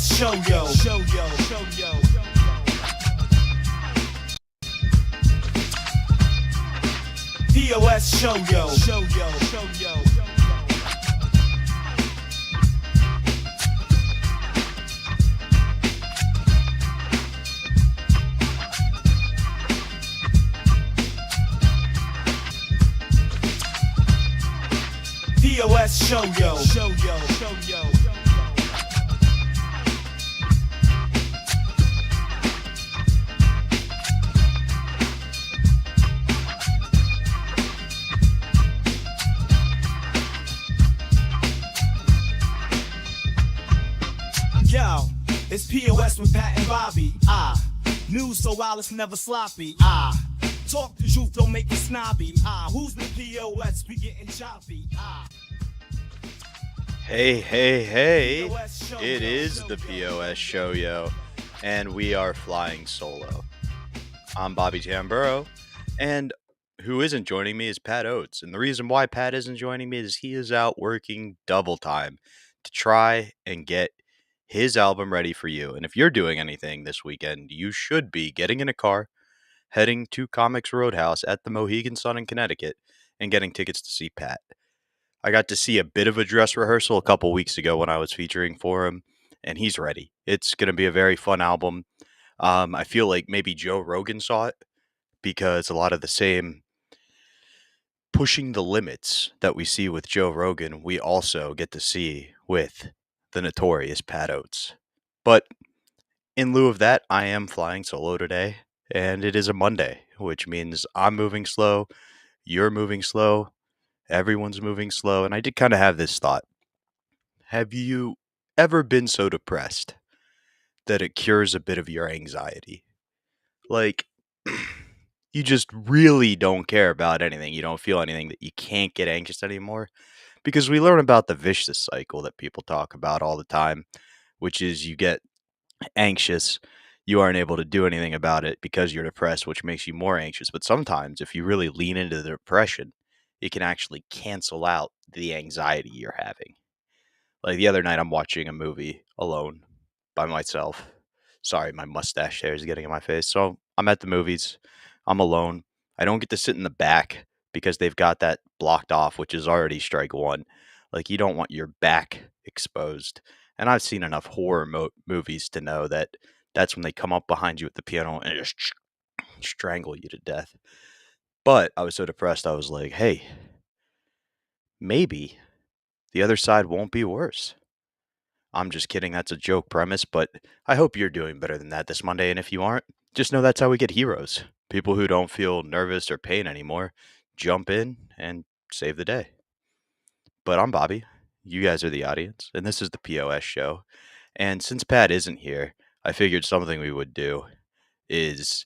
P.O.S. Show yo. P.O.S. Show yo. P.O.S. Show yo. Yo, it's P.O.S. with Pat and Bobby. News so wild it's never sloppy. Talk the truth, don't make it snobby. Who's the P.O.S? We getting choppy. Hey, it is the P.O.S. Show, yo, and we are flying solo. I'm Bobby Tamburo, and who isn't joining me is Pat Oates, and the reason why Pat isn't joining me is he is out working double time to try and get his album ready for you. And if you're doing anything this weekend, you should be getting in a car, heading to Comics Roadhouse at the Mohegan Sun in Connecticut, and getting tickets to see Pat. I got to see a bit of a dress rehearsal a couple weeks ago when I was featuring for him, and he's ready. It's going to be a very fun album. I feel like maybe Joe Rogan saw it because a lot of the same pushing the limits that we see with Joe Rogan, we also get to see with the notorious Pat Oates. But in lieu of that, I am flying solo today, and it is a Monday, which means I'm moving slow, you're moving slow, everyone's moving slow, and I did kind of have this thought. Have you ever been so depressed that it cures a bit of your anxiety? Like, you just really don't care about anything. You don't feel anything, that you can't get anxious anymore. Because we learn about the vicious cycle that people talk about all the time, which is you get anxious, you aren't able to do anything about it because you're depressed, which makes you more anxious. But sometimes if you really lean into the depression, it can actually cancel out the anxiety you're having. Like the other night, I'm watching a movie alone by myself. Sorry, my mustache hair is getting in my face. So I'm at the movies. I'm alone. I don't get to sit in the back because they've got that blocked off, which is already strike one. Like, you don't want your back exposed. And I've seen enough horror movies to know that that's when they come up behind you at the piano and just strangle you to death. But I was so depressed, I was like, hey, maybe the other side won't be worse. I'm just kidding. That's a joke premise, but I hope you're doing better than that this Monday. And if you aren't, just know that's how we get heroes. People who don't feel nervous or pain anymore jump in and save the day. But I'm Bobby. You guys are the audience, and this is the P.O.S. show. And since Pat isn't here, I figured something we would do is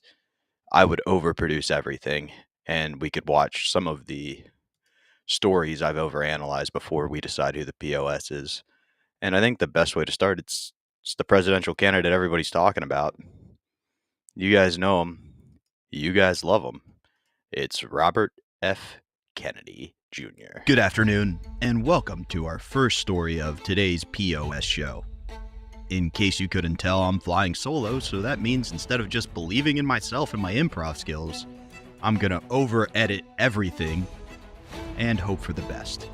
I would overproduce everything, and we could watch some of the stories I've overanalyzed before we decide who the P.O.S. is. And I think the best way to start, it's the presidential candidate everybody's talking about. You guys know him. You guys love him. It's Robert F. Kennedy Jr. Good afternoon, and welcome to our first story of today's P.O.S. show. In case you couldn't tell, I'm flying solo, so that means instead of just believing in myself and my improv skills, I'm gonna over-edit everything and hope for the best.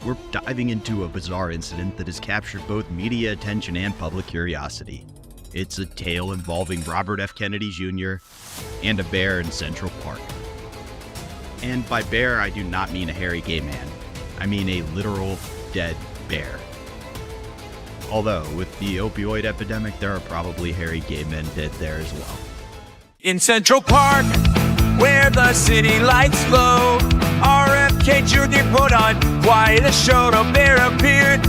We're diving into a bizarre incident that has captured both media attention and public curiosity. It's a tale involving Robert F. Kennedy Jr. and a bear in Central Park. And by bear, I do not mean a hairy gay man. I mean a literal dead bear. Although, with the opioid epidemic, there are probably hairy gay men dead there as well. In Central Park, where the city lights glow, RFK Jr. put on quite a show. The bear appeared,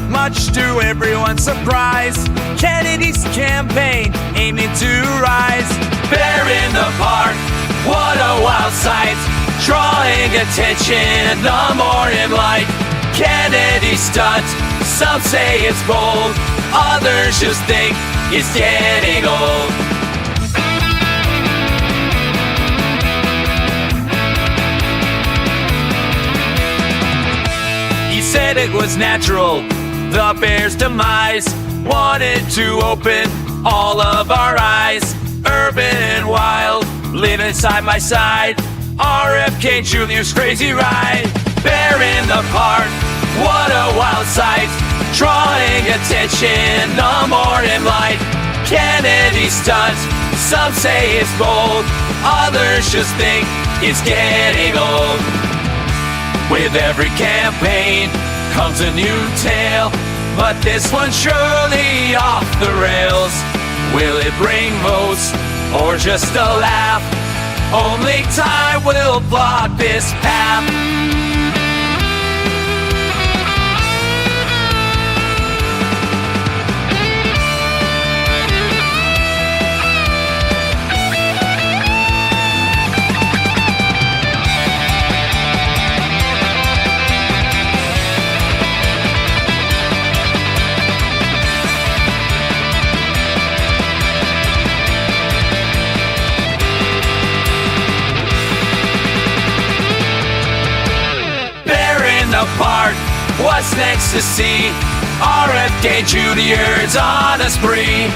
much to everyone's surprise. Kennedy's campaign aiming to rise. Bear in the park, what a wild sight, drawing attention, the morning light. Kennedy stunt, some say it's bold, others just think it's getting old. He said it was natural, the bear's demise, wanted to open all of our eyes. Urban and wild, living side by side. RFK Jr.'s crazy ride. Bear in the park, what a wild sight. Drawing attention, the morning light. Kennedy stunt, some say it's bold. Others just think it's getting old. With every campaign comes a new tale, but this one's surely off the rails. Will it bring votes or just a laugh? Only time will block this path. Apart, what's next to see? RFK Jr.'s on a spree.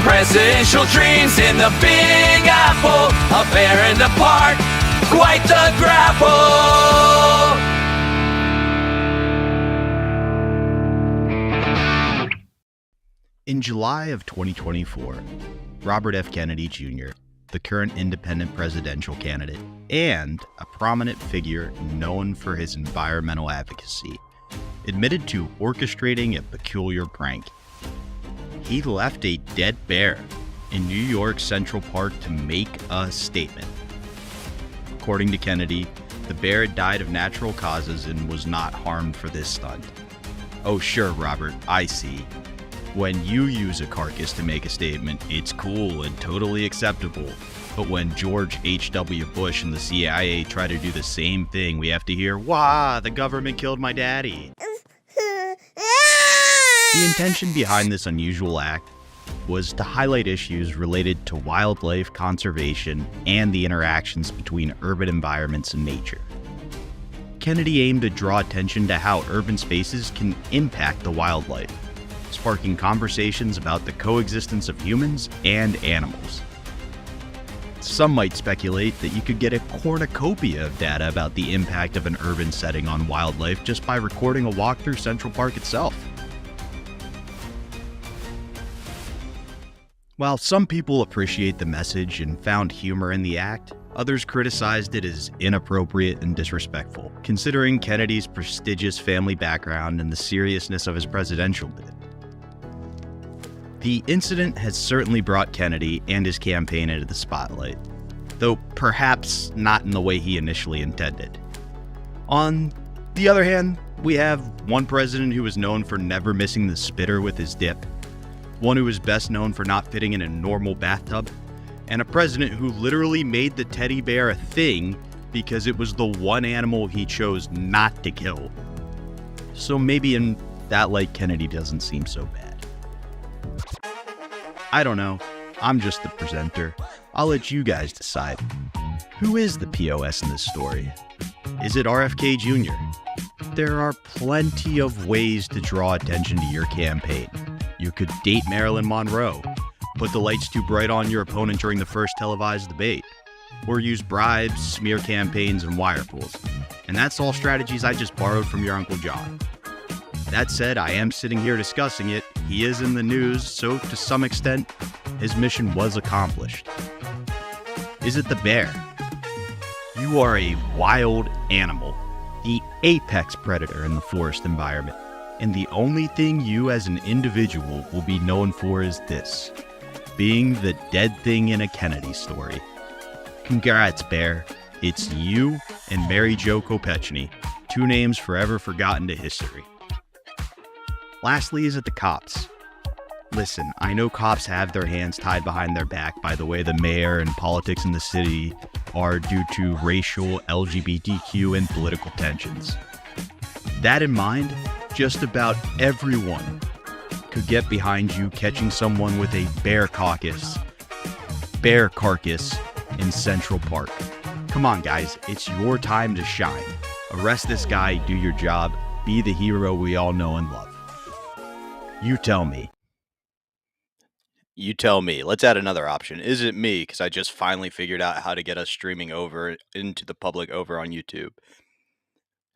Presidential dreams in the Big Apple. A bear in the park, quite the grapple. In July of 2024, Robert F. Kennedy Jr., the current independent presidential candidate and a prominent figure known for his environmental advocacy, admitted to orchestrating a peculiar prank. He left a dead bear in New York's Central Park to make a statement. According to Kennedy, the bear had died of natural causes and was not harmed for this stunt. Oh sure, Robert, I see. When you use a carcass to make a statement, it's cool and totally acceptable. But when George H.W. Bush and the CIA try to do the same thing, we have to hear, "Wah, the government killed my daddy." The intention behind this unusual act was to highlight issues related to wildlife conservation and the interactions between urban environments and nature. Kennedy aimed to draw attention to how urban spaces can impact the wildlife, sparking conversations about the coexistence of humans and animals. Some might speculate that you could get a cornucopia of data about the impact of an urban setting on wildlife just by recording a walk through Central Park itself. While some people appreciate the message and found humor in the act, others criticized it as inappropriate and disrespectful, considering Kennedy's prestigious family background and the seriousness of his presidential bid. The incident has certainly brought Kennedy and his campaign into the spotlight, though perhaps not in the way he initially intended. On the other hand, we have one president who was known for never missing the spitter with his dip, one who is best known for not fitting in a normal bathtub, and a president who literally made the teddy bear a thing because it was the one animal he chose not to kill. So maybe in that light, Kennedy doesn't seem so bad. I don't know. I'm just the presenter. I'll let you guys decide. Who is the P.O.S. in this story? Is it RFK Jr.? There are plenty of ways to draw attention to your campaign. You could date Marilyn Monroe, put the lights too bright on your opponent during the first televised debate, or use bribes, smear campaigns, and wire pulls. And that's all strategies I just borrowed from your Uncle John. That said, I am sitting here discussing it. He is in the news, so to some extent, his mission was accomplished. Is it the bear? You are a wild animal, the apex predator in the forest environment, and the only thing you as an individual will be known for is this: being the dead thing in a Kennedy story. Congrats, bear. It's you and Mary Jo Kopechne, two names forever forgotten to history. Lastly, is it the cops? Listen, I know cops have their hands tied behind their back by the way the mayor and politics in the city are due to racial, LGBTQ, and political tensions. That in mind, just about everyone could get behind you catching someone with a bear carcass in Central Park. Come on, guys, it's your time to shine. Arrest this guy, do your job, be the hero we all know and love. You tell me, You tell me. Let's add another option. Is it me? Because I just finally figured out how to get us streaming over into the public over on YouTube.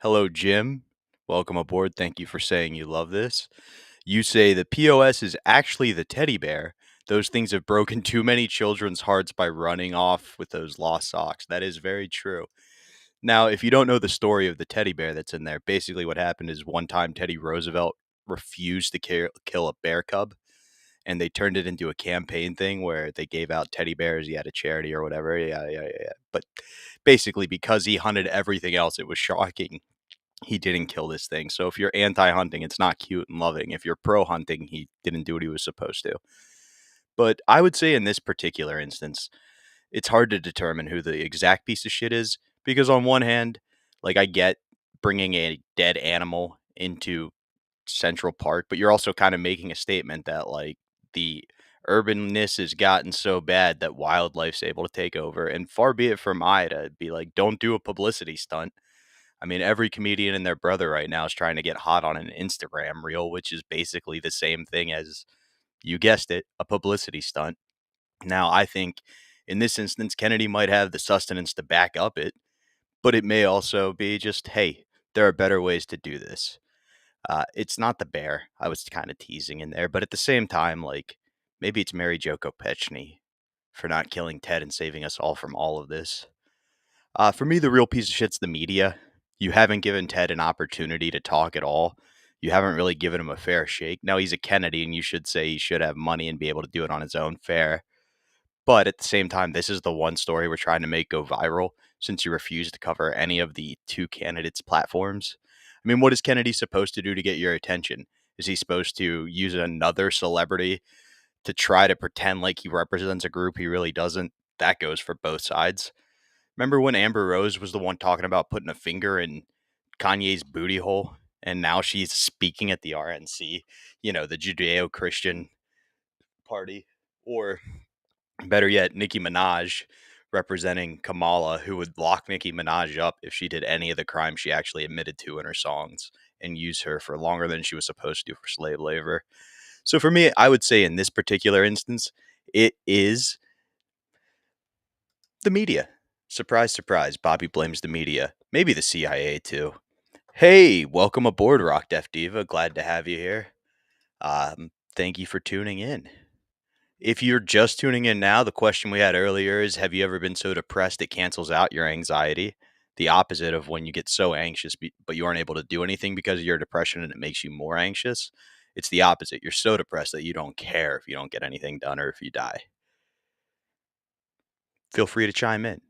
Hello, Jim. Welcome aboard. Thank you for saying you love this. You say the P.O.S. is actually the teddy bear. Those things have broken too many children's hearts by running off with those lost socks. That is very true. Now, if you don't know the story of the teddy bear that's in there, basically what happened is one time Teddy Roosevelt refused to kill a bear cub, and they turned it into a campaign thing where they gave out teddy bears. He had a charity or whatever. Yeah. But basically, because he hunted everything else, it was shocking he didn't kill this thing. So if you're anti-hunting, it's not cute and loving. If you're pro-hunting, he didn't do what he was supposed to. But I would say in this particular instance, it's hard to determine who the exact piece of shit is, because on one hand, like, I get bringing a dead animal into Central Park, but you're also kind of making a statement that, like, the urbanness has gotten so bad that wildlife's able to take over. And far be it from I to be like, don't do a publicity stunt. I mean, every comedian and their brother right now is trying to get hot on an Instagram reel, which is basically the same thing as, you guessed it, a publicity stunt. Now, I think in this instance, Kennedy might have the sustenance to back up it, but it may also be just, hey, there are better ways to do this. It's not the bear. I was kind of teasing in there, but at the same time, like, maybe it's Mary Jo Kopechne for not killing Ted and saving us all from all of this. For me, the real piece of shit's the media. You haven't given Ted an opportunity to talk at all. You haven't really given him a fair shake. Now, he's a Kennedy, and you should say he should have money and be able to do it on his own fair. But at the same time, this is the one story we're trying to make go viral, since you refuse to cover any of the two candidates' platforms. I mean, what is Kennedy supposed to do to get your attention? Is he supposed to use another celebrity to try to pretend like he represents a group he really doesn't? That goes for both sides. Remember when Amber Rose was the one talking about putting a finger in Kanye's booty hole, and now she's speaking at the RNC, the Judeo-Christian party? Or better yet, Nicki Minaj representing Kamala, who would lock Nicki Minaj up if she did any of the crimes she actually admitted to in her songs and use her for longer than she was supposed to for slave labor. So for me, I would say in this particular instance, it is the media. Surprise, surprise, Bobby blames the media. Maybe the CIA too. Hey, welcome aboard, Rock Def Diva. Glad to have you here. Thank you for tuning in. If you're just tuning in now, the question we had earlier is, have you ever been so depressed it cancels out your anxiety? The opposite of when you get so anxious, but you aren't able to do anything because of your depression and it makes you more anxious. It's the opposite. You're so depressed that you don't care if you don't get anything done or if you die. Feel free to chime in.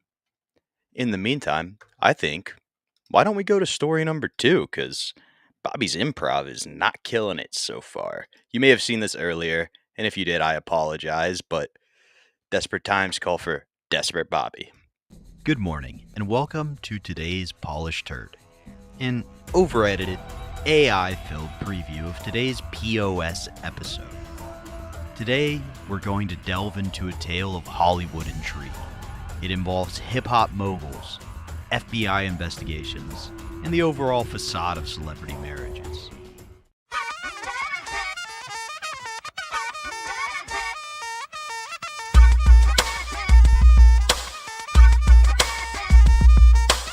In the meantime, I think, why don't we go to story number 2? Because Bobby's improv is not killing it so far. You may have seen this earlier, and if you did, I apologize, but desperate times call for desperate Bobby. Good morning, and welcome to today's Polished Turd, an over-edited, AI-filled preview of today's P.O.S. episode. Today, we're going to delve into a tale of Hollywood intrigue. It involves hip-hop moguls, FBI investigations, and the overall facade of celebrity marriages.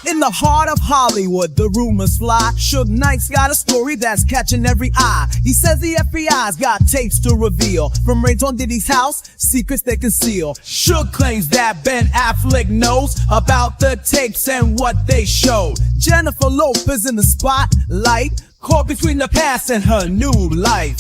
In the heart of Hollywood, the rumors fly. Suge Knight's got a story that's catching every eye. He says the FBI's got tapes to reveal. From raids on Diddy's house, secrets they conceal. Suge claims that Ben Affleck knows about the tapes and what they showed. Jennifer Lopez in the spotlight, caught between the past and her new life.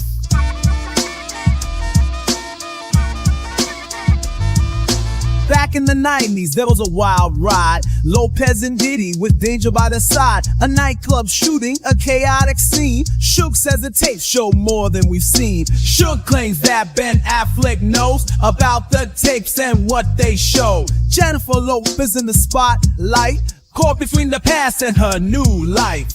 Back in the 90s, there was a wild ride. Lopez and Diddy with danger by their side. A nightclub shooting, a chaotic scene. Suge says the tapes show more than we've seen. Suge claims that Ben Affleck knows about the tapes and what they show. Jennifer Lopez in the spotlight, caught between the past and her new life.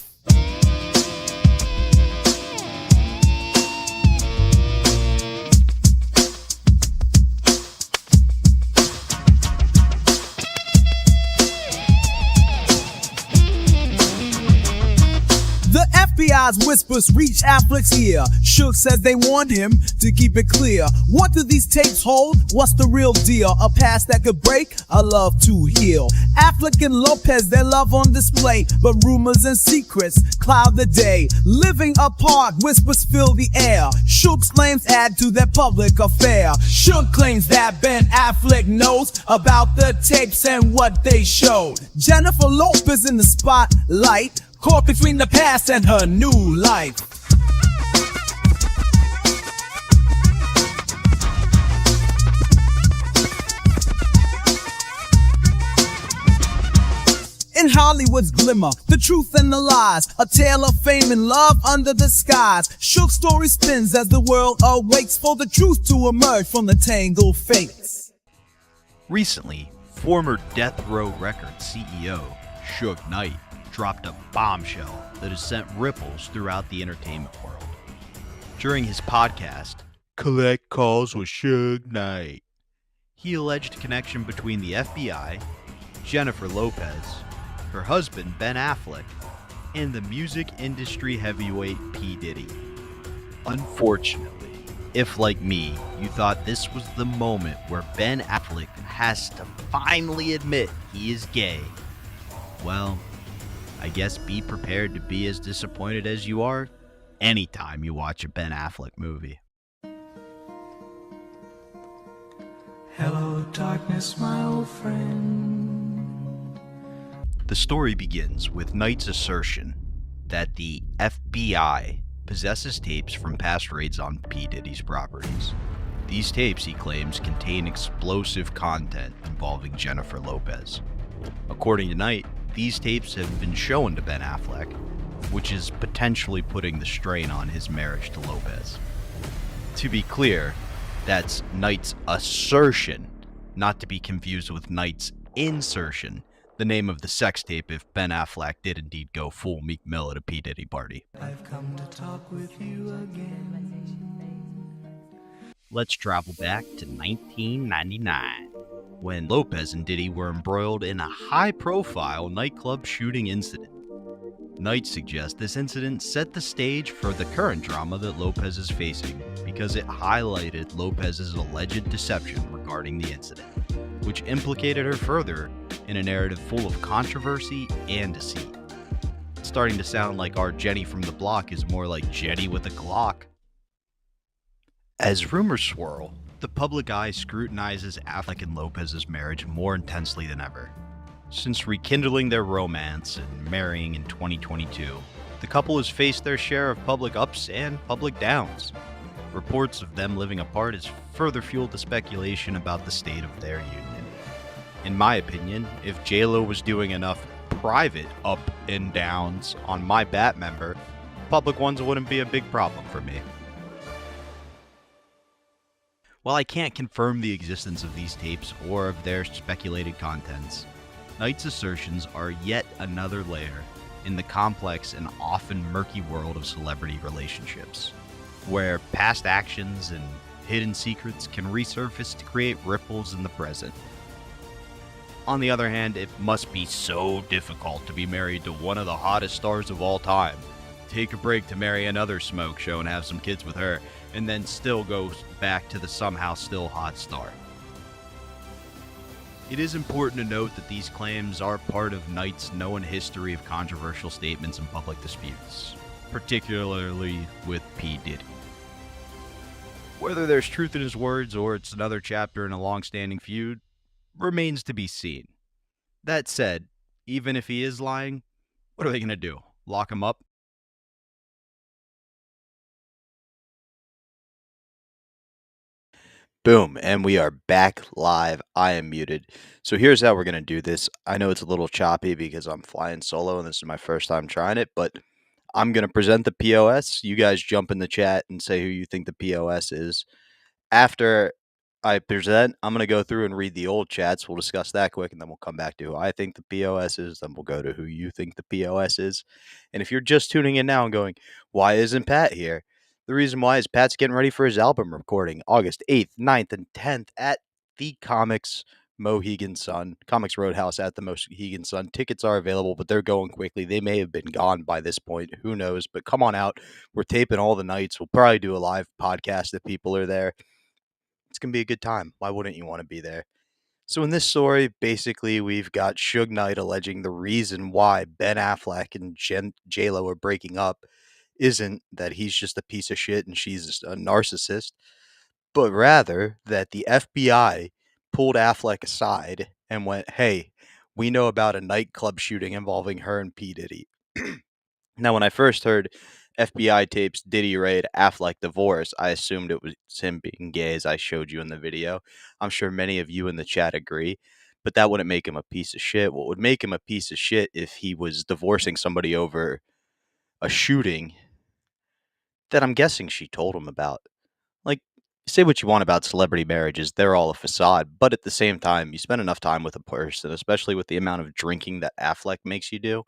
FBI Lies whispers reach Affleck's ear. Suge says they warned him to keep it clear. What do these tapes hold? What's the real deal? A past that could break, a love to heal. Affleck and Lopez, their love on display, but rumors and secrets cloud the day. Living apart, whispers fill the air. Suge's claims add to their public affair. Suge claims that Ben Affleck knows about the tapes and what they showed. Jennifer Lopez in the spotlight, caught between the past and her new life. In Hollywood's glimmer, the truth and the lies, a tale of fame and love under the skies. Suge's story spins as the world awaits for the truth to emerge from the tangled fates. Recently, former Death Row Records CEO Suge Knight dropped a bombshell that has sent ripples throughout the entertainment world. During his podcast, Collect Calls with Suge Knight, he alleged a connection between the FBI, Jennifer Lopez, her husband Ben Affleck, and the music industry heavyweight P. Diddy. Unfortunately, if like me, you thought this was the moment where Ben Affleck has to finally admit he is gay, well, I guess be prepared to be as disappointed as you are anytime you watch a Ben Affleck movie. Hello, darkness, my old friend. The story begins with Knight's assertion that the FBI possesses tapes from past raids on P. Diddy's properties. These tapes, he claims, contain explosive content involving Jennifer Lopez. According to Knight, these tapes have been shown to Ben Affleck, which is potentially putting the strain on his marriage to Lopez. To be clear, that's Knight's assertion, not to be confused with Knight's insertion, the name of the sex tape if Ben Affleck did indeed go full Meek Mill at a P. Diddy party. I've come to talk with you again. Let's travel back to 1999, when Lopez and Diddy were embroiled in a high-profile nightclub shooting incident. Knight suggests this incident set the stage for the current drama that Lopez is facing because it highlighted Lopez's alleged deception regarding the incident, which implicated her further in a narrative full of controversy and deceit. It's starting to sound like our Jenny from the block is more like Jenny with a Glock. As rumors swirl, the public eye scrutinizes Affleck and Lopez's marriage more intensely than ever. Since rekindling their romance and marrying in 2022, the couple has faced their share of public ups and public downs. Reports of them living apart has further fueled the speculation about the state of their union. In my opinion, if J-Lo was doing enough private up and downs on my bat member, public ones wouldn't be a big problem for me. While I can't confirm the existence of these tapes or of their speculated contents, Knight's assertions are yet another layer in the complex and often murky world of celebrity relationships, where past actions and hidden secrets can resurface to create ripples in the present. On the other hand, it must be so difficult to be married to one of the hottest stars of all time, take a break to marry another smoke show and have some kids with her, and then still go back to the somehow still hot star. It is important to note that these claims are part of Knight's known history of controversial statements and public disputes, particularly with P. Diddy. Whether there's truth in his words or it's another chapter in a long-standing feud remains to be seen. That said, even if he is lying, what are they going to do? Lock him up? Boom, and we are back live. I am muted. So here's how we're going to do this. I know it's a little choppy because I'm flying solo and this is my first time trying it, but I'm going to present the POS. You guys jump in the chat and say who you think the POS is. After I present, I'm going to go through and read the old chats. We'll discuss that quick, and then we'll come back to who I think the POS is. Then we'll go to who you think the POS is. And if you're just tuning in now and going, why isn't Pat here? The reason why is Pat's getting ready for his album recording August 8th, 9th, and 10th at the Comics Mohegan Sun, Comics Roadhouse at the Mohegan Sun. Tickets are available, but they're going quickly. They may have been gone by this point. Who knows? But come on out. We're taping all the nights. We'll probably do a live podcast if people are there. It's going to be a good time. Why wouldn't you want to be there? So in this story, basically, we've got Suge Knight alleging the reason why Ben Affleck and J-Lo are breaking up isn't that he's just a piece of shit and she's a narcissist, but rather that the FBI pulled Affleck aside and went, hey, we know about a nightclub shooting involving her and P. Diddy. Now, when I first heard FBI tapes Diddy raid Affleck divorce, I assumed it was him being gay, as I showed you in the video. I'm sure many of you in the chat agree, but that wouldn't make him a piece of shit. What would make him a piece of shit if he was divorcing somebody over a shooting that I'm guessing she told him about. Like, say what you want about celebrity marriages, they're all a facade, but at the same time, you spend enough time with a person, especially with the amount of drinking that Affleck makes you do,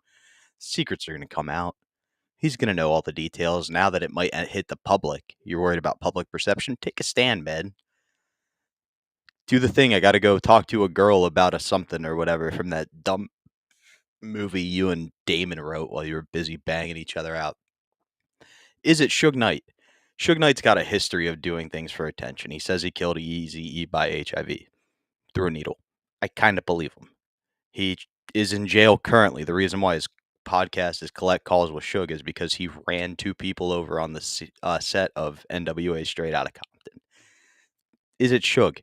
secrets are going to come out. He's going to know all the details now that it might hit the public. You're worried about public perception? Take a stand, man. Do the thing. I got to go talk to a girl about a something or whatever from that dumb movie you and Damon wrote while you were busy banging each other out. Is it Suge Knight? Suge Knight's got a history of doing things for attention. He says he killed Eazy-E by HIV through a needle. I kind of believe him. He is in jail currently. The reason why his podcast is Collect Calls with Suge is because he ran 2 people over on the set of NWA Straight Outta Compton. Is it Suge?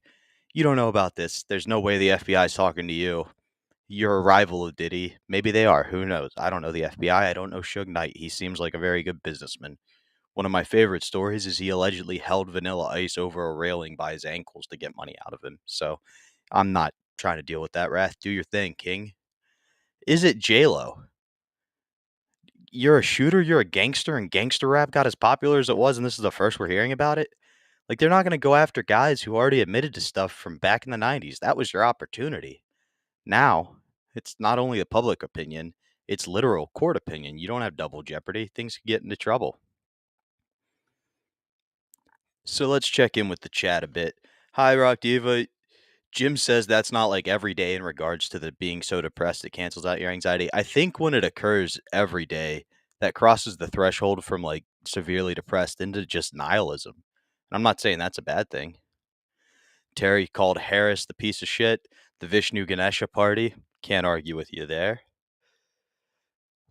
You don't know about this. There's no way the FBI is talking to you. You're a rival of Diddy. Maybe they are. Who knows? I don't know the FBI. I don't know Suge Knight. He seems like a very good businessman. One of my favorite stories is he allegedly held Vanilla Ice over a railing by his ankles to get money out of him. So I'm not trying to deal with that, Wrath. Do your thing, King. Is it J-Lo? You're a shooter, you're a gangster, and gangster rap got as popular as it was, and this is the first we're hearing about it? Like, they're not going to go after guys who already admitted to stuff from back in the 90s. That was your opportunity. Now, it's not only a public opinion, it's literal court opinion. You don't have double jeopardy. Things could get into trouble. So let's check in with the chat a bit. Hi, Rock Diva. Jim says that's not like every day in regards to the being so depressed it cancels out your anxiety. I think when it occurs every day, that crosses the threshold from like severely depressed into just nihilism. And I'm not saying that's a bad thing. Terry called Harris the piece of shit. The Vishnu Ganesha party. Can't argue with you there.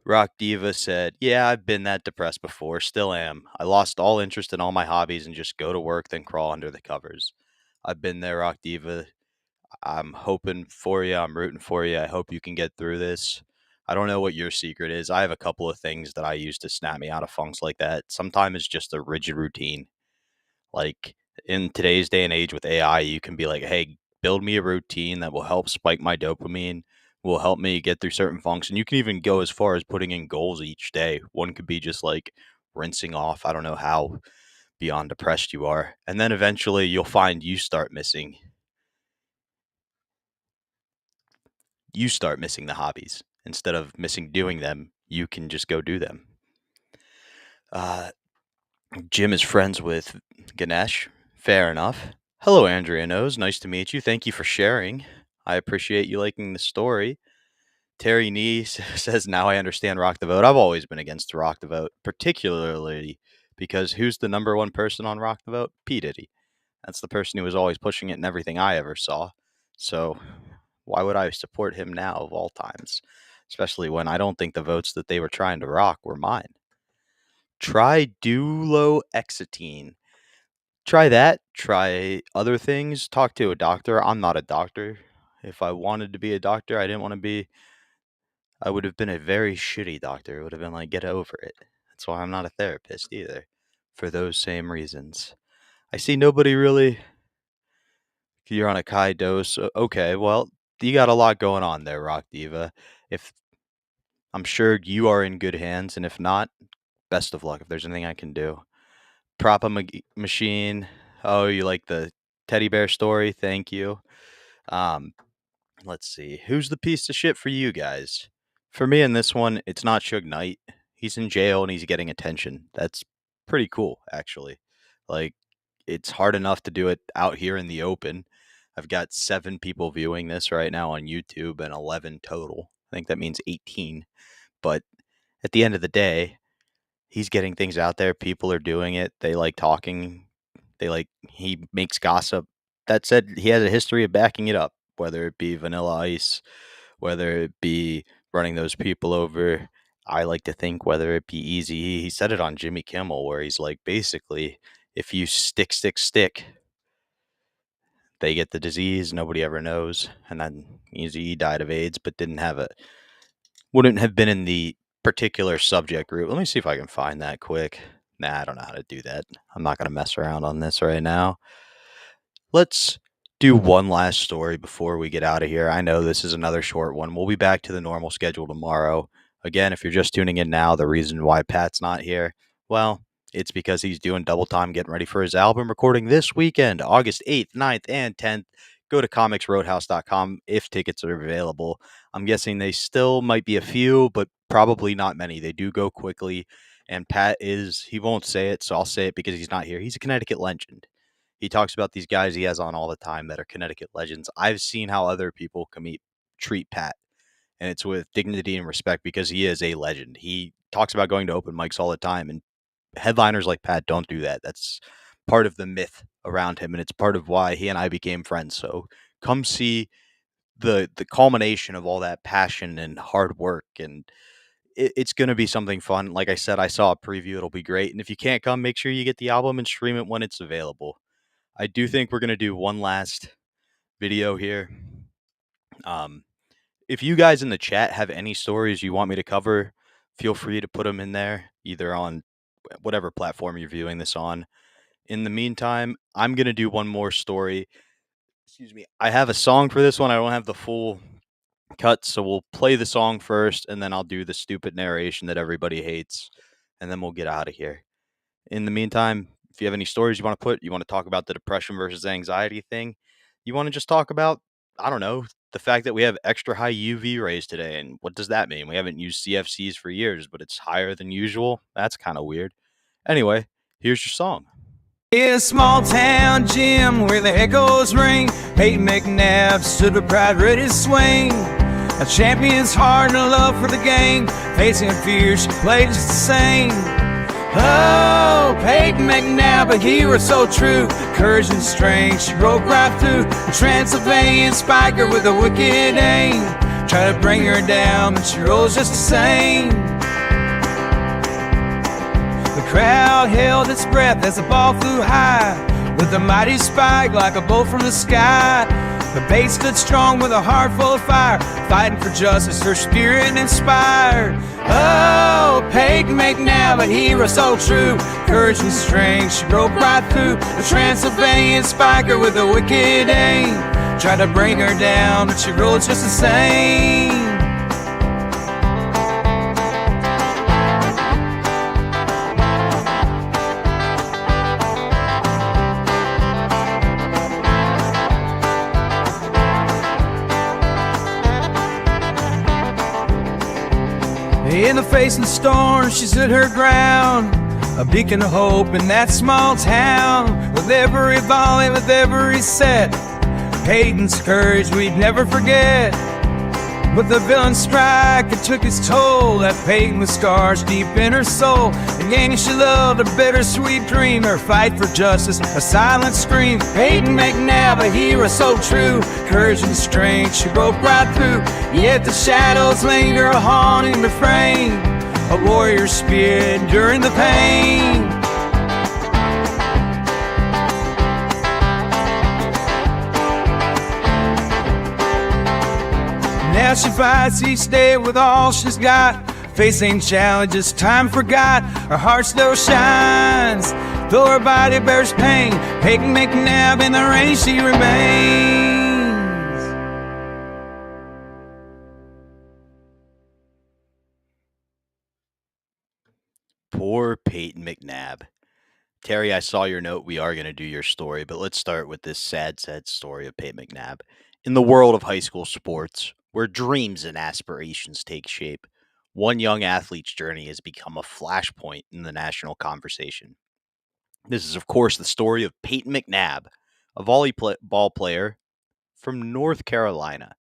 Rock Diva said, yeah, I've been that depressed before. Still am. I lost all interest in all my hobbies and just go to work, then crawl under the covers. I've been there, Rock Diva. I'm hoping for you. I'm rooting for you. I hope you can get through this. I don't know what your secret is. I have a couple of things that I use to snap me out of funks like that. Sometimes it's just a rigid routine. Like in today's day and age with AI, you can be like, hey, build me a routine that will help spike my dopamine, will help me get through certain funks. And you can even go as far as putting in goals each day. One could be just like rinsing off. I don't know how beyond depressed you are. And then eventually you'll find you start missing the hobbies. Instead of missing doing them, you can just go do them. Jim is friends with Ganesh. Fair enough. Hello, Andrea Knows. Nice to meet you. Thank you for sharing. I appreciate you liking the story. Terry Nee says, now I understand Rock the Vote. I've always been against Rock the Vote, particularly because who's the number one person on Rock the Vote? P. Diddy. That's the person who was always pushing it in everything I ever saw. So why would I support him now of all times? Especially when I don't think the votes that they were trying to rock were mine. Try duloxetine. Try that. Try other things. Talk to a doctor. I'm not a doctor. If I wanted to be a doctor, I would have been a very shitty doctor. It would have been like, get over it. That's why I'm not a therapist either. For those same reasons. I see nobody really. You're on a Kai dose. Okay, well, you got a lot going on there, Rock Diva. If I'm sure you are in good hands, and if not, best of luck if there's anything I can do. Prop a machine. Oh, you like the teddy bear story? Thank you. Let's see. Who's the piece of shit for you guys? For me in this one, it's not Suge Knight. He's in jail and he's getting attention. That's pretty cool, actually. Like, it's hard enough to do it out here in the open. I've got 7 people viewing this right now on YouTube and 11 total. I think that means 18. But at the end of the day, he's getting things out there. People are doing it. They like talking. He makes gossip. That said, he has a history of backing it up, whether it be Vanilla Ice, whether it be running those people over. I like to think whether it be Easy. He said it on Jimmy Kimmel, where he's like, basically, if you stick, they get the disease. Nobody ever knows. And then Easy died of AIDS, but wouldn't have been in the particular subject group. Let me see if I can find that quick. Nah, I don't know how to do that. I'm not going to mess around on this right now. Let's do one last story before we get out of here. I know this is another short one. We'll be back to the normal schedule tomorrow. Again, if you're just tuning in now, the reason why Pat's not here, well, it's because he's doing double time getting ready for his album recording this weekend, August 8th, 9th, and 10th. Go to comicsroadhouse.com if tickets are available. I'm guessing they still might be a few, but probably not many. They do go quickly. And Pat he won't say it, so I'll say it because he's not here. He's a Connecticut legend. He talks about these guys he has on all the time that are Connecticut legends. I've seen how other people treat Pat, and it's with dignity and respect because he is a legend. He talks about going to open mics all the time, and headliners like Pat don't do that. That's part of the myth around him, and it's part of why he and I became friends. So come see the culmination of all that passion and hard work, and it's going to be something fun. Like I said, I saw a preview. It'll be great. And if you can't come, make sure you get the album and stream it when it's available. I do think we're going to do one last video here. If you guys in the chat have any stories you want me to cover, feel free to put them in there, either on whatever platform you're viewing this on. In the meantime, I'm going to do one more story. Excuse me. I have a song for this one. I don't have the full cut, so we'll play the song first, and then I'll do the stupid narration that everybody hates, and then we'll get out of here. In the meantime, if you have any stories you want to talk about the depression versus anxiety thing, you want to just talk about, I don't know, the fact that we have extra high UV rays today, and what does that mean? We haven't used CFCs for years, but it's higher than usual. That's kind of weird. Anyway, here's your song. In a small town gym where the echoes ring, Payton McNabb stood with pride ready to swing. A champion's heart and a love for the game, facing fear, she played just the same. Oh, Payton McNabb, a hero so true, courage and strength, she broke right through. A Transylvanian spiker with a wicked aim, try to bring her down, but she rolls just the same. The crowd held its breath as the ball flew high, with a mighty spike like a bolt from the sky. The base stood strong with a heart full of fire, fighting for justice, her spirit inspired. Oh, Payton McNabb, a hero so true, courage and strength, she broke right through. A Transylvanian spiker with a wicked aim, tried to bring her down, but she rolled just the same. In the face of the storm, she stood her ground, a beacon of hope in that small town. With every volley, with every set, Payton's courage we'd never forget. But the villain's strike, it took its toll, left Payton with scars deep in her soul. The game she loved, a bittersweet dream, her fight for justice, a silent scream. Payton McNabb, a hero so true, courage and strength, she broke right through. Yet the shadows linger, a haunting refrain, a warrior spirit enduring the pain. Now she fights each day with all she's got, facing challenges time forgot. Her heart still shines, though her body bears pain. Payton McNabb, in the rain she remains. Poor Payton McNabb. Terry, I saw your note. We are going to do your story, but let's start with this sad story of Payton McNabb. In the world of high school sports, where dreams and aspirations take shape, one young athlete's journey has become a flashpoint in the national conversation. This is, of course, the story of Payton McNabb, a volleyball player from North Carolina,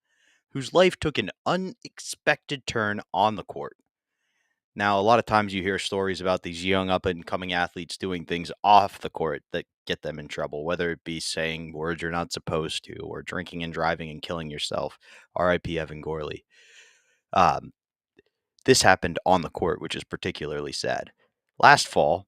whose life took an unexpected turn on the court. Now, a lot of times you hear stories about these young up and coming athletes doing things off the court that get them in trouble, whether it be saying words you're not supposed to or drinking and driving and killing yourself. R.I.P. Evan Gorley. Um, this happened on the court, which is particularly sad. Last fall,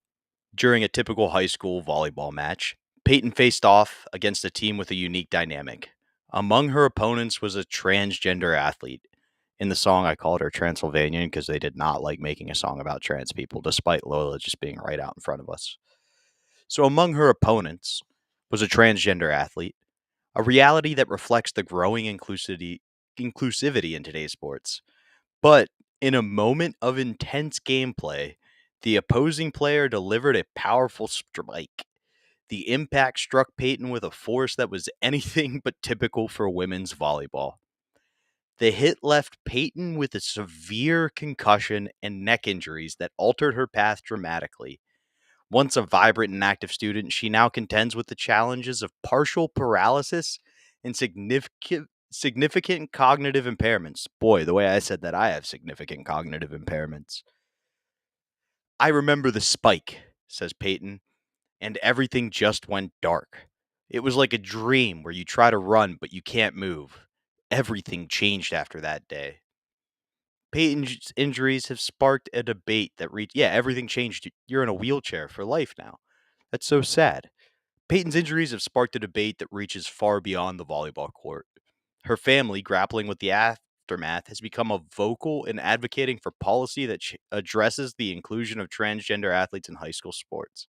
during a typical high school volleyball match, Payton faced off against a team with a unique dynamic. Among her opponents was a transgender athlete. In the song, I called her Transylvanian because they did not like making a song about trans people, despite Lola just being right out in front of us. So, among her opponents was a transgender athlete, a reality that reflects the growing inclusivity in today's sports. But in a moment of intense gameplay, the opposing player delivered a powerful strike. The impact struck Payton with a force that was anything but typical for women's volleyball. The hit left Payton with a severe concussion and neck injuries that altered her path dramatically. Once a vibrant and active student, she now contends with the challenges of partial paralysis and significant cognitive impairments. Boy, the way I said that, I have significant cognitive impairments. I remember the spike, says Payton, and everything just went dark. It was like a dream where you try to run, but you can't move. Everything changed after that day. Payton's injuries have sparked a debate that reached, everything changed. You're in a wheelchair for life now. That's so sad. Payton's injuries have sparked a debate that reaches far beyond the volleyball court. Her family, grappling with the aftermath, has become a vocal in advocating for policy that addresses the inclusion of transgender athletes in high school sports.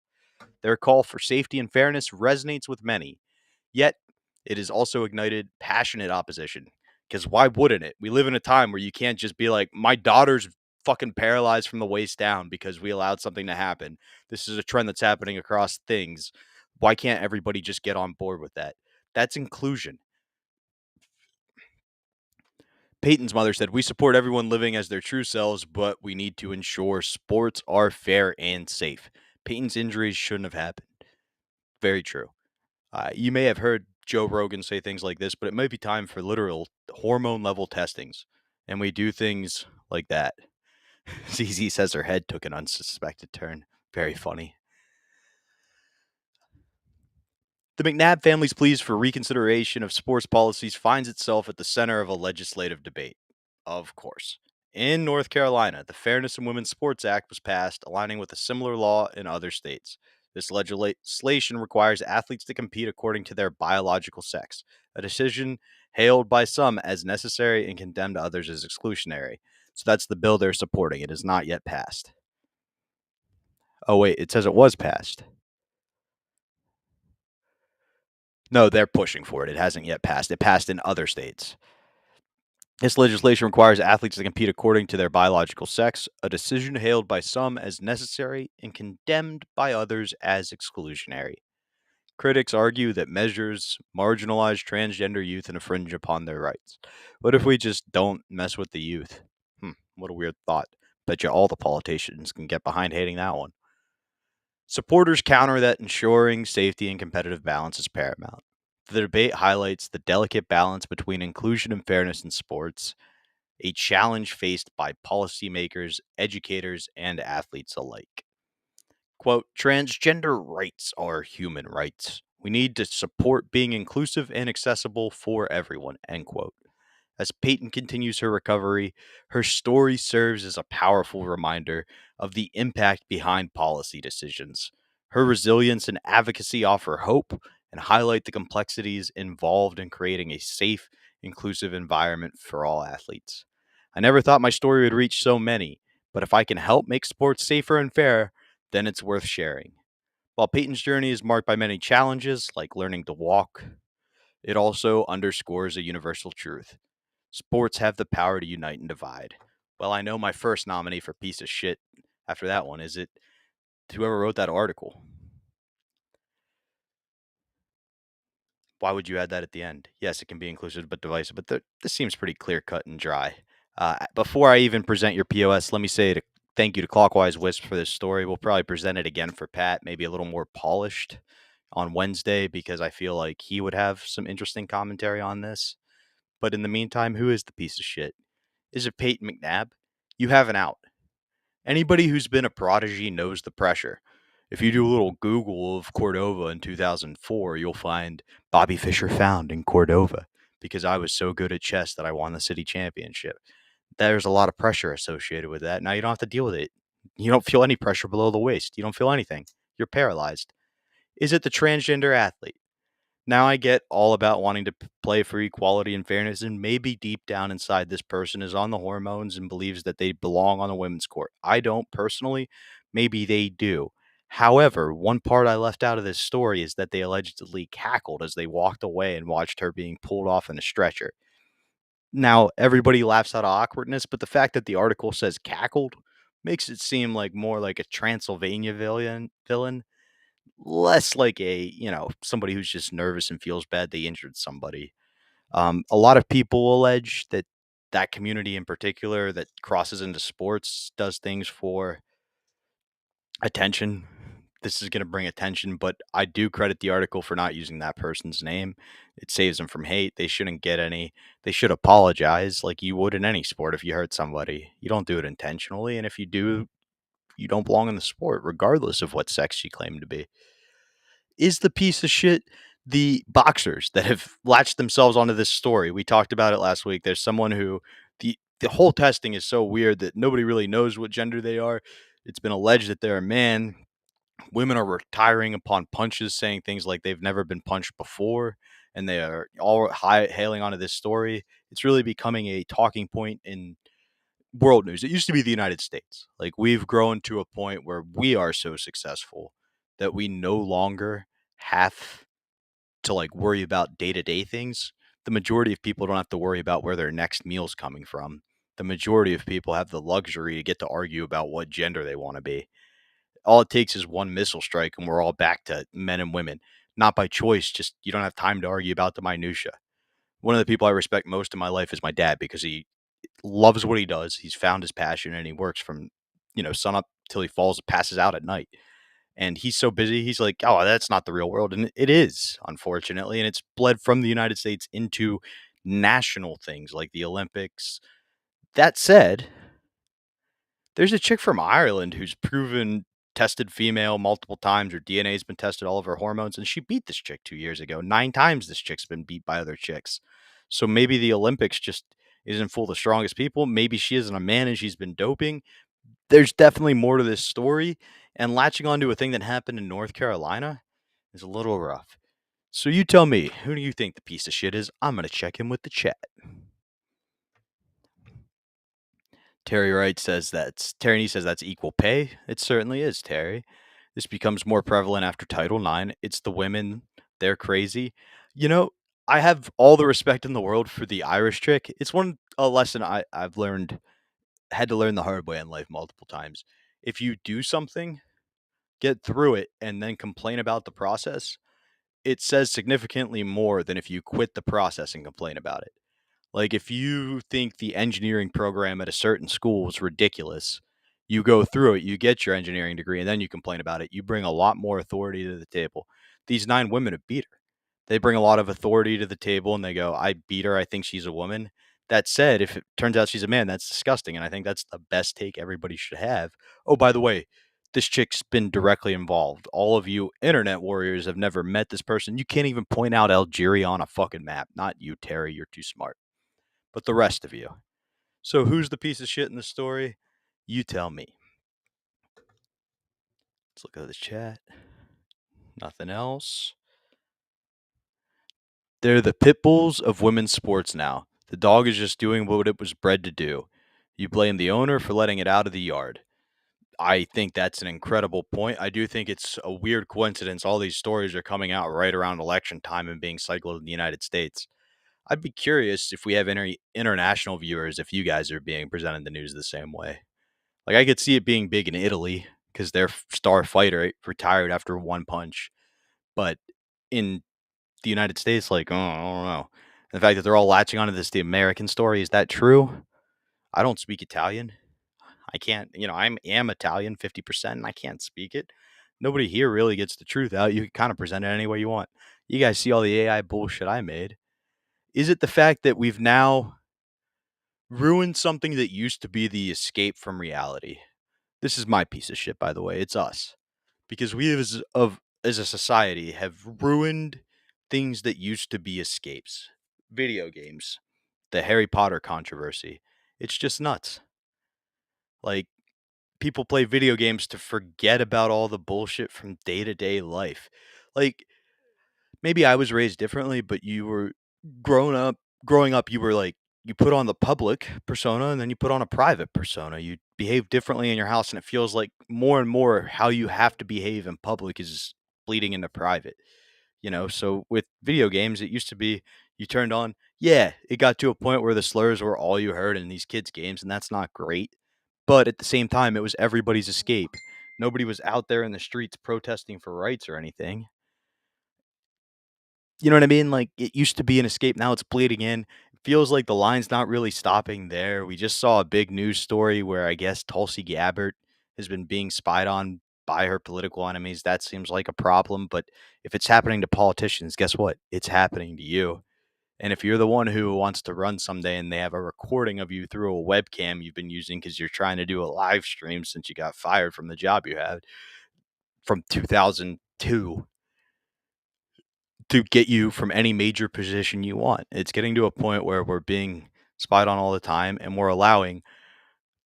Their call for safety and fairness resonates with many, yet it has also ignited passionate opposition. Because why wouldn't it? We live in a time where you can't just be like, my daughter's fucking paralyzed from the waist down because we allowed something to happen. This is a trend that's happening across things. Why can't everybody just get on board with that? That's inclusion. Payton's mother said, we support everyone living as their true selves, but we need to ensure sports are fair and safe. Payton's injuries shouldn't have happened. Very true. You may have heard Joe Rogan say things like this, but it might be time for literal hormone level testings. And we do things like that. ZZ says her head took an unsuspected turn. Very funny. The McNabb family's pleas for reconsideration of sports policies finds itself at the center of a legislative debate. Of course. In North Carolina, the Fairness in Women's Sports Act was passed, aligning with a similar law in other states. This legislation requires athletes to compete according to their biological sex, a decision hailed by some as necessary and condemned to others as exclusionary. So that's the bill they're supporting. It is not yet passed. Oh, wait, it says it was passed. No, they're pushing for it. It hasn't yet passed. It passed in other states. This legislation requires athletes to compete according to their biological sex, a decision hailed by some as necessary and condemned by others as exclusionary. Critics argue that measures marginalize transgender youth and infringe upon their rights. What if we just don't mess with the youth? What a weird thought. Bet you all the politicians can get behind hating that one. Supporters counter that ensuring safety and competitive balance is paramount. The debate highlights the delicate balance between inclusion and fairness in sports, a challenge faced by policymakers, educators, and athletes alike. Quote, transgender rights are human rights. We need to support being inclusive and accessible for everyone, end quote. As Payton continues her recovery, her story serves as a powerful reminder of the impact behind policy decisions. Her resilience and advocacy offer hope and highlight the complexities involved in creating a safe, inclusive environment for all athletes. I never thought my story would reach so many, but if I can help make sports safer and fair, then it's worth sharing. While Payton's journey is marked by many challenges, like learning to walk, it also underscores a universal truth. Sports have the power to unite and divide. Well, I know my first nominee for piece of shit after that one is it whoever wrote that article. Why would you add that at the end? Yes, it can be inclusive but divisive, but this seems pretty clear cut and dry. Before I even present your POS, let me say thank you to Clockwise Wisp for this story. We'll probably present it again for Pat, maybe a little more polished, on Wednesday because I feel like he would have some interesting commentary on this. But in the meantime, who is the piece of shit? Is it Peyton McNabb? You have an out. Anybody who's been a prodigy knows the pressure. If you do a little Google of Cordova in 2004, you'll find Bobby Fischer found in Cordova because I was so good at chess that I won the city championship. There's a lot of pressure associated with that. Now you don't have to deal with it. You don't feel any pressure below the waist. You don't feel anything. You're paralyzed. Is it the transgender athlete? Now I get all about wanting to play for equality and fairness, and maybe deep down inside, this person is on the hormones and believes that they belong on the women's court. I don't personally. Maybe they do. However, one part I left out of this story is that they allegedly cackled as they walked away and watched her being pulled off in a stretcher. Now, everybody laughs out of awkwardness, but the fact that the article says cackled makes it seem like more like a Transylvania villain, less like a, somebody who's just nervous and feels bad they injured somebody. A lot of people allege that that community in particular that crosses into sports does things for attention. This is going to bring attention, but I do credit the article for not using that person's name. It saves them from hate. They shouldn't get any. They should apologize like you would in any sport if you hurt somebody. You don't do it intentionally, and if you do, you don't belong in the sport, regardless of what sex you claim to be. Is the piece of shit the boxers that have latched themselves onto this story? We talked about it last week. There's someone who the whole testing is so weird that nobody really knows what gender they are. It's been alleged that they're a man. Women are retiring upon punches, saying things like they've never been punched before, and they are all hailing onto this story. It's really becoming a talking point in world news. It used to be the United States. Like, we've grown to a point where we are so successful that we no longer have to like worry about day-to-day things. The majority of people don't have to worry about where their next meal's coming from. The majority of people have the luxury to get to argue about what gender they want to be. All it takes is one missile strike and we're all back to men and women. Not by choice, just you don't have time to argue about the minutia. One of the people I respect most in my life is my dad because he loves what he does. He's found his passion and he works from, sun up till he falls, passes out at night. And he's so busy. He's like, oh, that's not the real world. And it is, unfortunately. And it's bled from the United States into national things like the Olympics. That said, there's a chick from Ireland who's proven tested female multiple times. Her DNA's been tested, all of her hormones, and she beat this chick 2 years ago. 9 times this chick's been beat by other chicks. So maybe the Olympics just isn't full of the strongest people. Maybe she isn't a man and she's been doping. There's definitely more to this story, and latching onto a thing that happened in North Carolina is a little rough. So you tell me, who do you think the piece of shit is? I'm going to check in with the chat. Terry Wright says Terry says that's equal pay. It certainly is, Terry. This becomes more prevalent after Title IX. It's the women. They're crazy. I have all the respect in the world for the Irish chick. It's a lesson I've learned, had to learn the hard way in life multiple times. If you do something, get through it, and then complain about the process, it says significantly more than if you quit the process and complain about it. Like, if you think the engineering program at a certain school is ridiculous, you go through it, you get your engineering degree, and then you complain about it. You bring a lot more authority to the table. These 9 women have beat her. They bring a lot of authority to the table, and they go, I beat her. I think she's a woman. That said, if it turns out she's a man, that's disgusting. And I think that's the best take everybody should have. Oh, by the way, this chick's been directly involved. All of you internet warriors have never met this person. You can't even point out Algeria on a fucking map. Not you, Terry. You're too smart. But the rest of you. So who's the piece of shit in the story? You tell me. Let's look at the chat. Nothing else. They're the pit bulls of women's sports now. The dog is just doing what it was bred to do. You blame the owner for letting it out of the yard. I think that's an incredible point. I do think it's a weird coincidence. All these stories are coming out right around election time and being cycled in the United States. I'd be curious if we have any international viewers, if you guys are being presented the news the same way. Like, I could see it being big in Italy because their star fighter retired after one punch. But in the United States, like, oh, I don't know. And the fact that they're all latching onto the American story, is that true? I don't speak Italian. I can't, I am Italian 50%, and I can't speak it. Nobody here really gets the truth out. You can kind of present it any way you want. You guys see all the AI bullshit I made. Is it the fact that we've now ruined something that used to be the escape from reality? This is my piece of shit, by the way. It's us. Because we as a society have ruined things that used to be escapes. Video games, the Harry Potter controversy. It's just nuts. Like, people play video games to forget about all the bullshit from day-to-day life. Like, maybe I was raised differently, but you were growing up, you were like, you put on the public persona and then you put on a private persona. You behave differently in your house, and it feels like more and more how you have to behave in public is bleeding into private. So with video games, it used to be you turned on, yeah, it got to a point where the slurs were all you heard in these kids' games, and that's not great. But at the same time, it was everybody's escape. Nobody was out there in the streets protesting for rights or anything. You know what I mean? Like, it used to be an escape, now it's bleeding in. It feels like the line's not really stopping there. We just saw a big news story where I guess Tulsi Gabbard has been being spied on by her political enemies. That seems like a problem, but if it's happening to politicians, guess what? It's happening to you. And if you're the one who wants to run someday and they have a recording of you through a webcam you've been using because you're trying to do a live stream since you got fired from the job you had from 2002, to get you from any major position you want. It's getting to a point where we're being spied on all the time, and we're allowing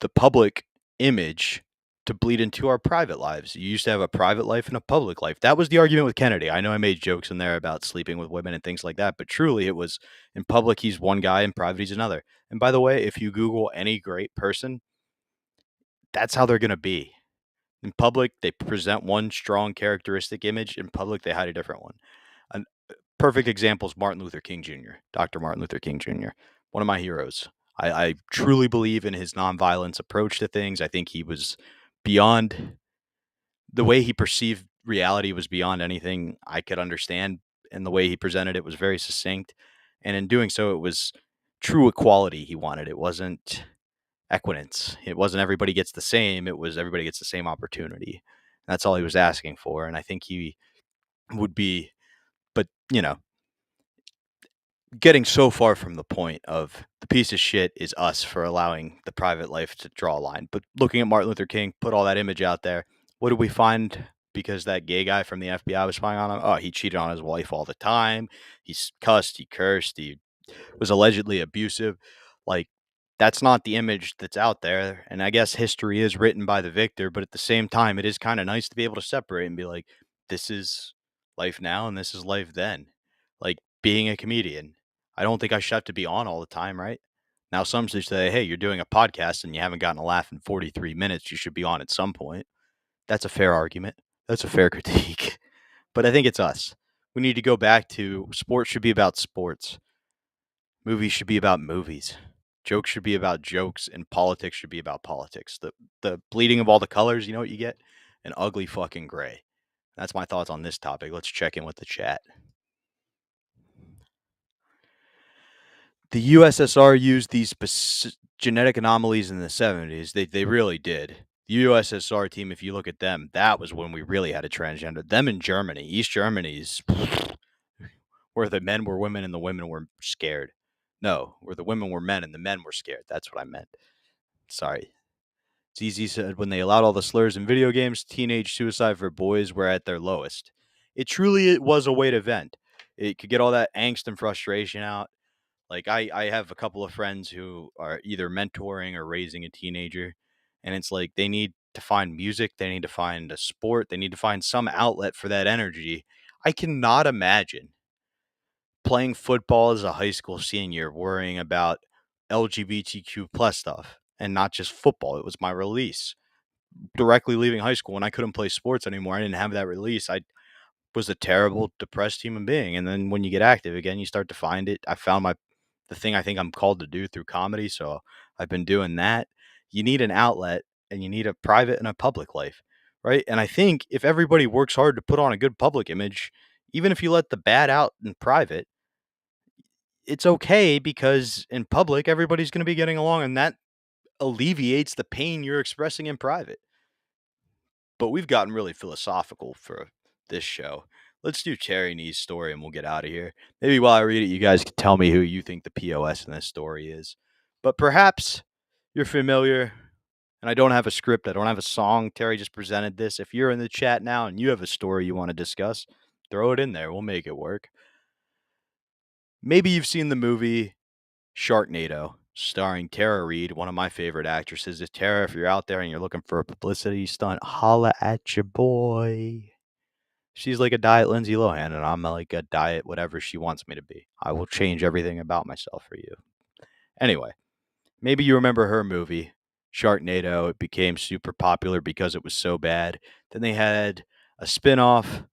the public image to bleed into our private lives. You used to have a private life and a public life. That was the argument with Kennedy. I know I made jokes in there about sleeping with women and things like that, but truly it was, in public he's one guy, in private he's another. And by the way, if you Google any great person, that's how they're going to be. In public, they present one strong characteristic image. In public, they hide a different one. A perfect example is Martin Luther King Jr., Dr. Martin Luther King Jr., one of my heroes. I truly believe in his nonviolence approach to things. I think he was beyond, the way he perceived reality was beyond anything I could understand. And the way he presented it was very succinct. And in doing so, it was true equality he wanted. It wasn't equidence. It wasn't everybody gets the same. It was everybody gets the same opportunity. That's all he was asking for. And I think he would be, but getting so far from the point of the piece of shit is us for allowing the private life to draw a line. But looking at Martin Luther King, put all that image out there. What did we find? Because that gay guy from the FBI was spying on him. Oh, he cheated on his wife all the time. He cussed, he cursed, he was allegedly abusive. Like, that's not the image that's out there. And I guess history is written by the victor, but at the same time, it is kind of nice to be able to separate and be like, this is life now and this is life then. Like, being a comedian, I don't think I should have to be on all the time, right? Now, some should say, hey, you're doing a podcast and you haven't gotten a laugh in 43 minutes. You should be on at some point. That's a fair argument. That's a fair critique. But I think it's us. We need to go back to sports should be about sports. Movies should be about movies. Jokes should be about jokes, and politics should be about politics. The bleeding of all the colors, you know what you get? An ugly fucking gray. That's my thoughts on this topic. Let's check in with the chat. The USSR used these genetic anomalies in the 70s. They really did. The USSR team, if you look at them, that was when we really had a transgender. Them in Germany, East Germany's, where the men were women and the women were scared. No, where the women were men and the men were scared. That's what I meant. Sorry. ZZ said, when they allowed all the slurs in video games, teenage suicide for boys were at their lowest. It was a way to vent. It could get all that angst and frustration out. Like, I have a couple of friends who are either mentoring or raising a teenager, and it's like they need to find music, they need to find a sport, they need to find some outlet for that energy. I cannot imagine playing football as a high school senior, worrying about LGBTQ plus stuff, and not just football. It was my release. Directly leaving high school, when I couldn't play sports anymore, I didn't have that release. I was a terrible, depressed human being. And then when you get active again, you start to find it. I found the thing I think I'm called to do through comedy, so I've been doing that. You need an outlet, and you need a private and a public life, right? And I think if everybody works hard to put on a good public image, even if you let the bad out in private, it's okay, because in public everybody's going to be getting along, and that alleviates the pain you're expressing in private. But we've gotten really philosophical for this show. Let's do Cherry Knee's story and we'll get out of here. Maybe while I read it, you guys can tell me who you think the POS in this story is. But perhaps you're familiar, and I don't have a script, I don't have a song. Terry just presented this. If you're in the chat now and you have a story you want to discuss, throw it in there. We'll make it work. Maybe you've seen the movie Sharknado, starring Tara Reid, one of my favorite actresses. Tara, if you're out there and you're looking for a publicity stunt, holla at your boy. She's like a diet Lindsay Lohan, and I'm like a diet whatever she wants me to be. I will change everything about myself for you. Anyway, maybe you remember her movie, Sharknado. It became super popular because it was so bad. Then they had a spin-off.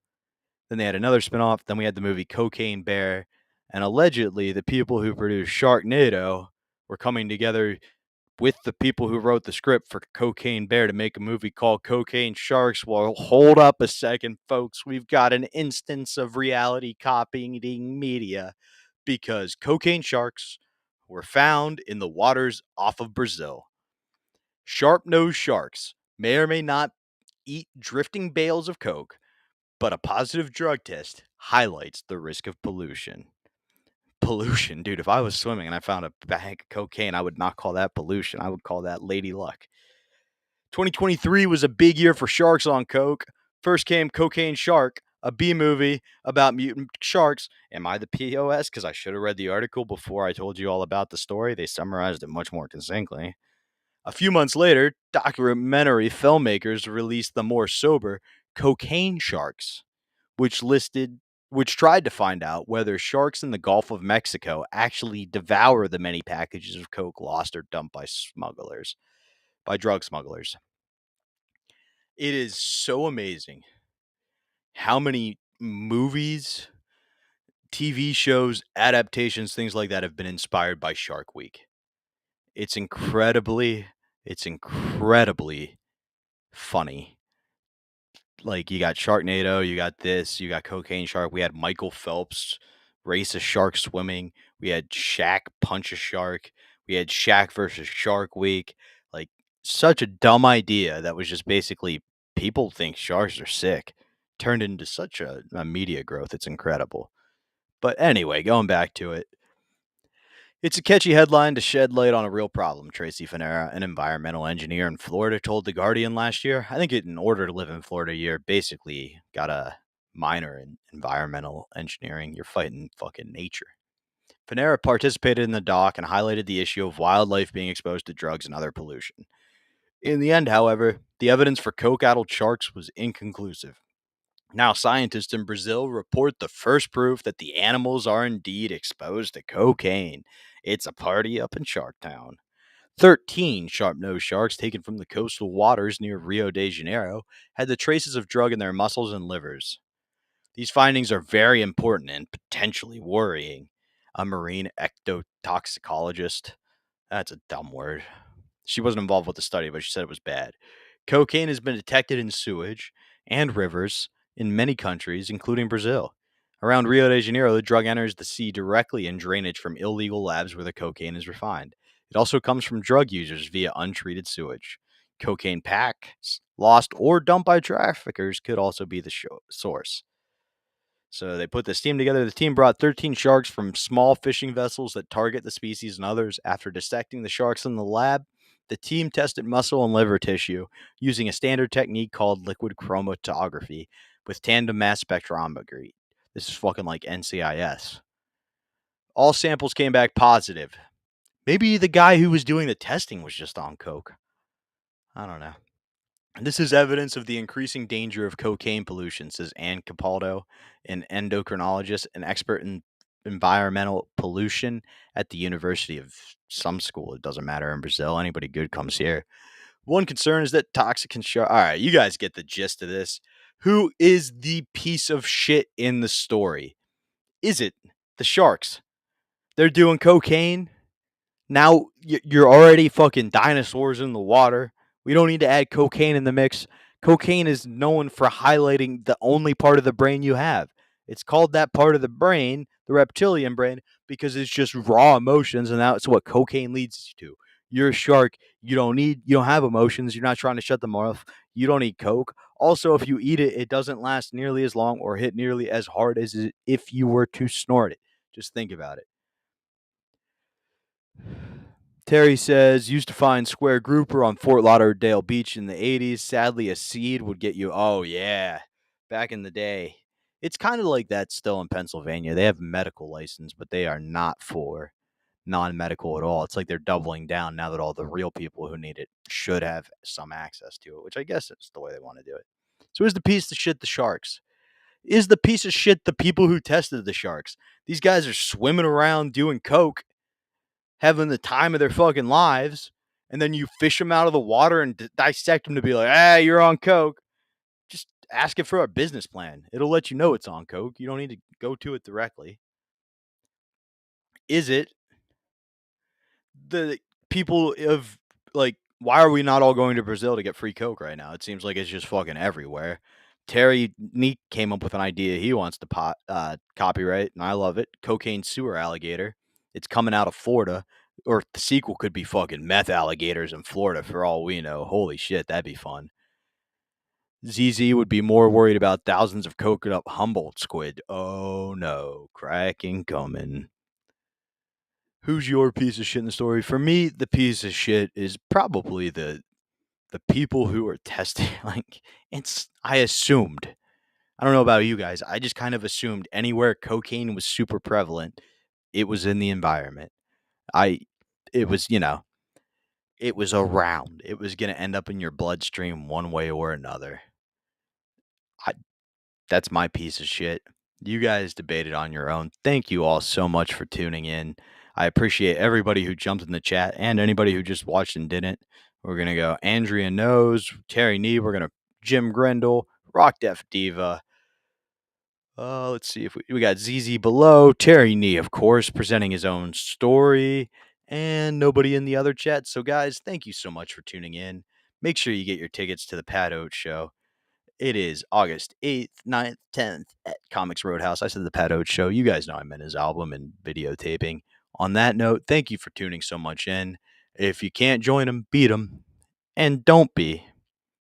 Then they had another spin-off. Then we had the movie Cocaine Bear. And allegedly, the people who produced Sharknado were coming together with the people who wrote the script for Cocaine Bear to make a movie called Cocaine Sharks. Well, hold up a second, folks. We've got an instance of reality copying media because cocaine sharks were found in the waters off of Brazil. Sharp-nosed sharks may or may not eat drifting bales of coke, but a positive drug test highlights the risk of pollution. Pollution, dude. If I was swimming and I found a bag of cocaine, I would not call that pollution. I would call that lady luck. 2023 was a big year for sharks on coke. First came Cocaine Shark, a B movie about mutant sharks. Am I the POS? Because I should have read the article before I told you all about the story. They summarized it much more succinctly. A few months later, documentary filmmakers released the more sober Cocaine Sharks, which tried to find out whether sharks in the Gulf of Mexico actually devour the many packages of coke lost or dumped by drug smugglers. It is so amazing how many movies, TV shows, adaptations, things like that have been inspired by Shark Week. It's incredibly funny. Like, you got Sharknado, you got this, you got Cocaine Shark. We had Michael Phelps race a shark swimming. We had Shaq punch a shark. We had Shaq versus Shark Week. Like, such a dumb idea that was just basically people think sharks are sick turned into such a media growth. It's incredible. But anyway, going back to it. It's a catchy headline to shed light on a real problem, Tracy Fanera, an environmental engineer in Florida, told The Guardian last year. I think in order to live in Florida, you're basically got a minor in environmental engineering. You're fighting fucking nature. Fanera participated in the doc and highlighted the issue of wildlife being exposed to drugs and other pollution. In the end, however, the evidence for coke-addled sharks was inconclusive. Now, scientists in Brazil report the first proof that the animals are indeed exposed to cocaine. It's a party up in Sharktown. 13 sharp-nosed sharks taken from the coastal waters near Rio de Janeiro had the traces of drug in their muscles and livers. These findings are very important and potentially worrying. A marine ectotoxicologist, that's a dumb word. She wasn't involved with the study, but she said it was bad. Cocaine has been detected in sewage and rivers in many countries, including Brazil. Around Rio de Janeiro, the drug enters the sea directly in drainage from illegal labs where the cocaine is refined. It also comes from drug users via untreated sewage. Cocaine packs lost or dumped by traffickers could also be the source. So they put this team together. The team brought 13 sharks from small fishing vessels that target the species and others. After dissecting the sharks in the lab, the team tested muscle and liver tissue using a standard technique called liquid chromatography with tandem mass spectrometry. This is fucking like NCIS. All samples came back positive. Maybe the guy who was doing the testing was just on coke. I don't know. This is evidence of the increasing danger of cocaine pollution, says Ann Capaldo, an endocrinologist, an expert in environmental pollution at the University of some school. It doesn't matter in Brazil. Anybody good comes here. One concern is that toxic can show. All right, you guys get the gist of this. Who is the piece of shit in the story? Is it the sharks? They're doing cocaine. Now you're already fucking dinosaurs in the water. We don't need to add cocaine in the mix. Cocaine is known for highlighting the only part of the brain you have. It's called that part of the brain, the reptilian brain, because it's just raw emotions, and that's what cocaine leads you to. You're a shark. You don't have emotions. You're not trying to shut them off. You don't eat Coke. Also, if you eat it, it doesn't last nearly as long or hit nearly as hard as if you were to snort it. Just think about it. Terry says, used to find square grouper on Fort Lauderdale Beach in the 80s. Sadly, a seed would get you. Oh, yeah. Back in the day. It's kind of like that still in Pennsylvania. They have medical license, but they are not for non-medical at all. It's like they're doubling down now that all the real people who need it should have some access to it, which I guess is the way they want to do it. So is the piece of shit the sharks? Is the piece of shit the people who tested the sharks? These guys are swimming around doing coke, having the time of their fucking lives, and then you fish them out of the water and dissect them to be like, ah, you're on coke. Just ask it for a business plan. It'll let you know it's on coke. You don't need to go to it directly. Is it the people of, like, why are we not all going to Brazil to get free coke right now? It seems like it's just fucking everywhere. Terry Neek came up with an idea he wants to copyright, and I love it. Cocaine sewer alligator. It's coming out of Florida, or the sequel could be fucking meth alligators in Florida for all we know. Holy shit, that'd be fun. ZZ would be more worried about thousands of coconut Humboldt squid. Oh no, cracking coming. Who's your piece of shit in the story? For me, the piece of shit is probably the people who are testing. Like, I assumed. I don't know about you guys. I just kind of assumed anywhere cocaine was super prevalent, it was in the environment. It was, it was around. It was going to end up in your bloodstream one way or another. That's my piece of shit. You guys debated on your own. Thank you all so much for tuning in. I appreciate everybody who jumped in the chat and anybody who just watched and didn't. We're going to go Andrea Knows, Terry Nee. We're going to Jim Grendel, Rock Def Diva. Let's see if we got ZZ below. Terry Nee, of course, presenting his own story. And nobody in the other chat. So, guys, thank you so much for tuning in. Make sure you get your tickets to the Pat Oates Show. It is August 8th, 9th, 10th at Comics Roadhouse. I said the Pat Oates Show. You guys know I meant his album and videotaping. On that note, thank you for tuning so much in. If you can't join him, beat him. And don't be.